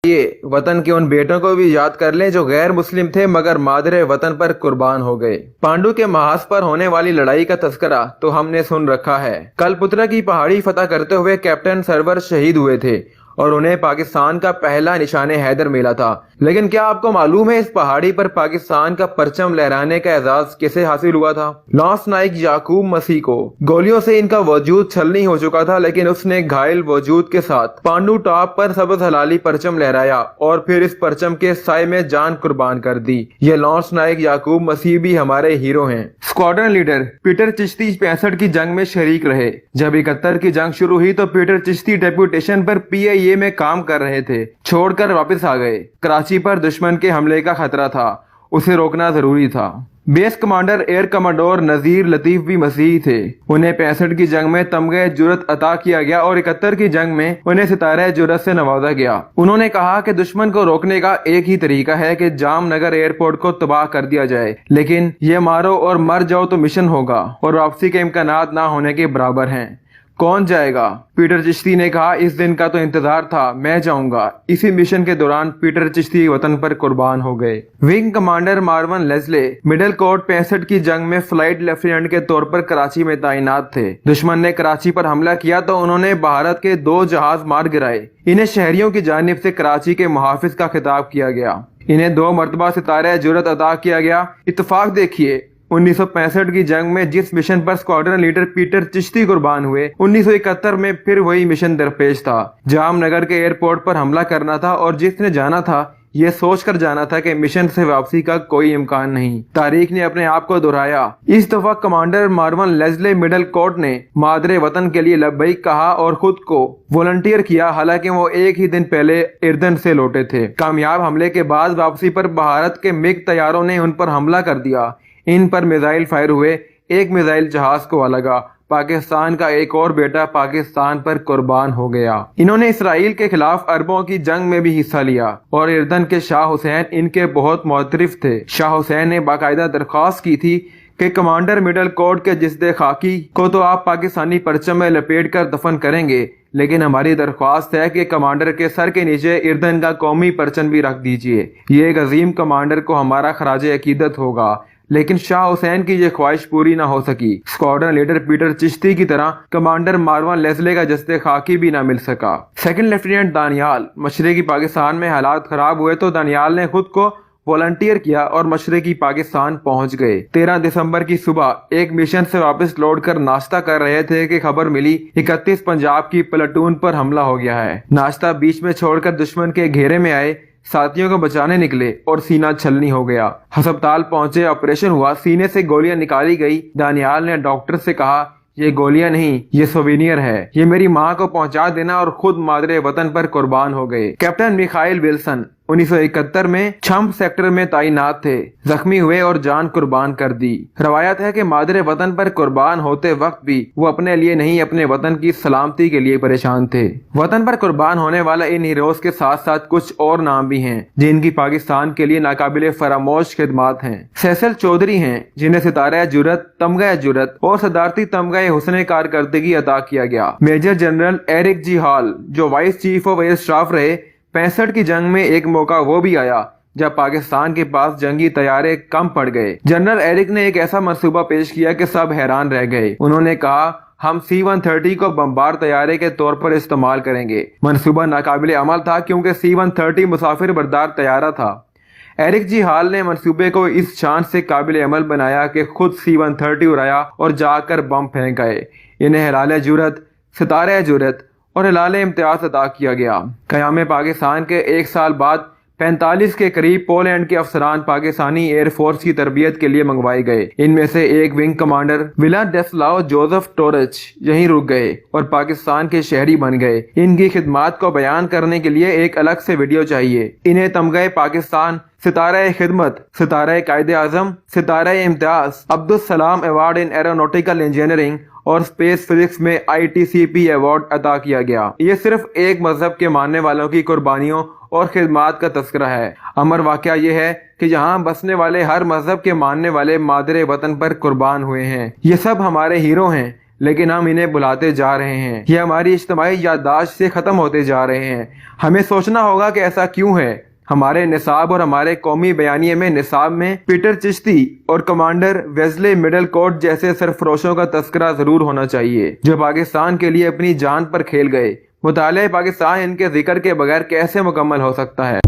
ये वतन के उन बेटों को भी याद कर लें जो गैर मुस्लिम थे मगर मादरे वतन पर कुर्बान हो गए। पांडु के महाज पर होने वाली लड़ाई का तस्करा तो हमने सुन रखा है। कलपुत्रा की पहाड़ी फतह करते हुए कैप्टन सरवर शहीद हुए थे और उन्हें पाकिस्तान का पहला निशाने हैदर मिला था। लेकिन क्या आपको मालूम है इस पहाड़ी पर पाकिस्तान का परचम लहराने का एजाज कैसे हासिल हुआ था? लॉन्स नाइक याकूब मसीह को गोलियों से इनका वजूद छलनी हो चुका था, लेकिन उसने घायल वजूद के साथ पांडु टॉप पर सबज हलाली परचम लहराया और फिर इस परचम के साय में जान कुर्बान कर दी। ये लॉन्स नाइक याकूब मसीह भी हमारे हीरो हैं। स्क्वाड्रन लीडर पीटर चिश्ती 65 की जंग में शरीक रहे। जब 71 की जंग शुरू हुई तो पीटर चिश्ती डेप्यूटेशन पर PIA में काम कर रहे थे, छोड़कर वापस आ गए। कराची पर दुश्मन के हमले का खतरा था, उसे रोकना जरूरी था। बेस कमांडर एयर कमांडोर नजीर लतीफ भी मसीही थे। उन्हें 65 की जंग में तमगे जुरत अता किया गया और 71 की जंग में उन्हें सितारे जुरत से नवाजा गया। उन्होंने कहा कि दुश्मन को रोकने का एक ही तरीका है कि जामनगर एयरपोर्ट को तबाह कर दिया जाए, लेकिन ये मारो और मर जाओ तो मिशन होगा और वापसी के इम्कानात ना होने के बराबर हैं। कौन जाएगा? पीटर चिश्ती ने कहा, इस दिन का तो इंतजार था, मैं जाऊंगा। इसी मिशन के दौरान पीटर चिश्ती वतन पर कुर्बान हो गए। Wing commander Mervyn Leslie middle court 65 की जंग में फ्लाइट लेफ्टिनेंट के तौर पर कराची में तैनात थे। दुश्मन ने कराची पर हमला किया तो उन्होंने भारत के 2 जहाज मार गिराए। इन्हें शहरियों की जानिब से कराची के मुहाफिज का खिताब किया गया। इन्हें 2 मरतबा सितारे जुरत अता किया गया। इत्तेफाक देखिए, 1965 की जंग में जिस मिशन पर स्क्वाड्रन लीडर पीटर चिश्ती कुर्बान हुए, 1971 में फिर वही मिशन दरपेश था। जामनगर के एयरपोर्ट पर हमला करना था और जिसने जाना था ये सोचकर जाना था कि मिशन से वापसी का कोई इम्कान नहीं। तारीख ने अपने आप को दोहराया। इस दफा commander Mervyn Leslie middle court ने मादरे वतन के लिए लब्बैक कहा और खुद को वॉलंटियर किया, हालांकि वो एक ही दिन पहले इर्दन से लौटे थे। कामयाब हमले के बाद वापसी पर भारत के मिग तैयारों ने उन पर हमला कर दिया। इन पर मिसाइल फायर हुए, एक मिसाइल जहाज को लगा। पाकिस्तान का एक और बेटा पाकिस्तान पर कुर्बान हो गया। इन्होंने इसराइल के खिलाफ अरबों की जंग में भी हिस्सा लिया और इर्दन के शाह हुसैन इनके बहुत मोहतरफ थे। शाह हुसैन ने बाकायदा दरख्वास्त की थी कि कमांडर मिडल कोर्ट के जिस्दे खाकी को तो आप पाकिस्तानी परचम में लपेट कर दफन करेंगे, लेकिन हमारी दरख्वास्त है कि कमांडर के सर के नीचे इर्दन का कौमी परचम भी रख दीजिए। ये एक अजीम कमांडर को हमारा खराज अकीदत होगा। लेकिन शाह हुसैन की ये ख्वाहिश पूरी ना हो सकी। स्क्वाड्रन लीडर पीटर चिश्ती की तरह कमांडर मार्वन लेस्ले का जस्ते खाकी भी ना मिल सका। सेकंड लेफ्टिनेंट दानियाल मशरकी पाकिस्तान में हालात खराब हुए तो दानियाल ने खुद को वॉलंटियर किया और मशरकी पाकिस्तान पहुंच गए। 13 दिसंबर की सुबह एक मिशन से वापस लौट कर नाश्ता कर रहे थे कि खबर मिली 31 पंजाब की प्लाटून पर हमला हो गया है। नाश्ता बीच में छोड़कर दुश्मन के घेरे में आए साथियों को बचाने निकले और सीना छलनी हो गया। अस्पताल पहुंचे, ऑपरेशन हुआ, सीने से गोलियां निकाली गई। दानियाल ने डॉक्टर से कहा, ये गोलियां नहीं, ये सोवेनियर है, ये मेरी माँ को पहुंचा देना, और खुद मादरे वतन पर कुर्बान हो गए। कैप्टन मिखाइल विल्सन 1971 में छम्प सेक्टर में तैनात थे, जख्मी हुए और जान कुर्बान कर दी। रवायत है कि मादरे वतन पर कुर्बान होते वक्त भी वो अपने लिए नहीं अपने वतन की सलामती के लिए परेशान थे। वतन पर कुर्बान होने वाला इन हीरोज के साथ साथ कुछ और नाम भी हैं जिनकी पाकिस्तान के लिए नाकाबिले फरामोश खिदमात हैं। फैसल चौधरी हैं जिन्हें सितारा जुरत, तमगा जुरत और सदारती तमगा हुस्न कारकर्दगी अता किया गया। मेजर जनरल एरिक जी हॉल जो vice chief of air staff रहे, 65 की जंग में एक मौका वो भी आया जब पाकिस्तान के पास जंगी तैयारे कम पड़ गए। जनरल एरिक ने एक ऐसा मंसूबा पेश किया कि सब हैरान रह गए। उन्होंने कहा, हम C-130 को बमबार तैयारे के तौर पर इस्तेमाल करेंगे। मंसूबा नाकाबिले अमल था क्योंकि C-130 मुसाफिर बरदार तैयारा था। एरिक जी हॉल ने मंसूबे को इस शान से काबिल अमल बनाया कि खुद C-130 उड़ाया और जाकर बम फेंक गए। इन्हें हिलाल जुरत, सितारे जुरत और हिलाल इम्तियाज अता किया गया। क़याम पाकिस्तान के 1 साल बाद 45 के करीब पोलैंड के अफसरान पाकिस्तानी एयरफोर्स की तरबियत के लिए मंगवाए गए। इनमें से एक विंग कमांडर विलाडेस्लाव जोसेफ टोरच यहीं रुक गए और पाकिस्तान के शहरी बन गए। इनकी खिदमात को बयान करने के लिए एक अलग से वीडियो चाहिए। इन्हें तमगा पाकिस्तान, सितारा खिदमत, सितारा कायदे आजम, सितारा Imtiaz, Abdul Salam award in aeronautical engineering और स्पेस फिजिक्स में ITCP अवार्ड अता किया गया। ये सिर्फ एक मजहब के मानने वालों की कुर्बानियों और खिदमात का तस्करा है। अमर वाकया यह है कि यहाँ बसने वाले हर मजहब के मानने वाले मादरे वतन पर कुर्बान हुए हैं। ये सब हमारे हीरो हैं। لیکن ہم انہیں بھلاتے جا رہے ہیں، یہ ہماری اجتماعی یادداشت سے ختم ہوتے جا رہے ہیں۔ ہمیں سوچنا ہوگا کہ ایسا کیوں ہے۔ ہمارے نصاب اور ہمارے قومی بیانیے میں نصاب میں پیٹر چشتی اور کمانڈر ویزلے مڈل کوٹ جیسے سرفروشوں کا تذکرہ ضرور ہونا چاہیے جو پاکستان کے لیے اپنی جان پر کھیل گئے۔ مطالعہ پاکستان ان کے ذکر کے بغیر کیسے مکمل ہو سکتا ہے؟